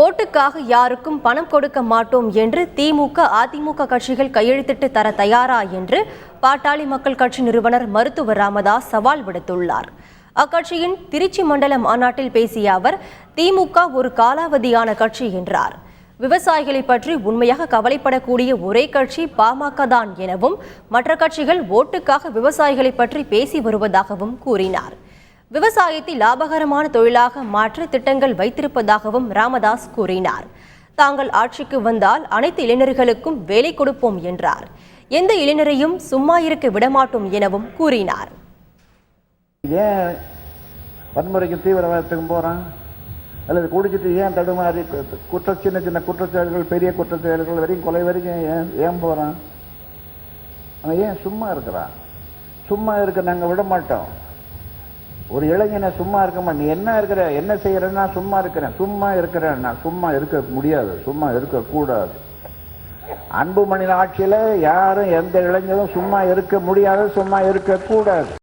ஓட்டுக்காக யாருக்கும் பணம் கொடுக்க மாட்டோம் என்று திமுக, அதிமுக கட்சிகள் கையெழுத்திட்டு தர தயாரா என்று பாட்டாளி மக்கள் கட்சி நிறுவனர் மருத்துவர் ராமதாஸ் சவால் விடுத்துள்ளார். அக்கட்சியின் திருச்சி மண்டல மாநாட்டில் பேசிய அவர், திமுக ஒரு காலாவதியான கட்சி என்றார். விவசாயிகளை பற்றி உண்மையாக கவலைப்படக்கூடிய ஒரே கட்சி பாமக தான் எனவும், மற்ற கட்சிகள் ஓட்டுக்காக விவசாயிகளை பற்றி பேசி வருவதாகவும் கூறினார். விவசாயத்தை லாபகரமான தொழிலாக மாற்ற திட்டங்கள் வைத்திருப்பதாகவும் ராமதாஸ் கூறினார். தாங்கள் ஆட்சிக்கு வந்தால் அனைத்து இளைஞர்களுக்கும் வேலை கொடுப்போம் என்றார். எந்த இளைஞரையும் சும்மா இருக்க விடமாட்டோம் எனவும் கூறினார். ஏன் வன்முறைக்கு தீவிரவாதத்துக்கு போறான் அல்லது குடிச்சிட்டு ஏன் தடுமாறி சின்ன சின்ன குற்றச்சாட்டுகள், பெரிய குற்றச்சாட்டுகள் வரைக்கும், கொலை வரைக்கும் ஏன் போறான்? அவன் ஏன் சும்மா இருக்கிறான்? சும்மா இருக்க நாங்கள் விட மாட்டோம். ஒரு இளைஞனை சும்மா இருக்க மாட்டேன். நீ என்ன இருக்கிற, என்ன செய்யறேன்னா சும்மா இருக்கிறேன். சும்மா இருக்கிறேன், நான் சும்மா இருக்க முடியாது, சும்மா இருக்கக்கூடாது. அன்புமணி ஆட்சியில யாரும் எந்த இளைஞரும் சும்மா இருக்க முடியாது, சும்மா இருக்கக்கூடாது.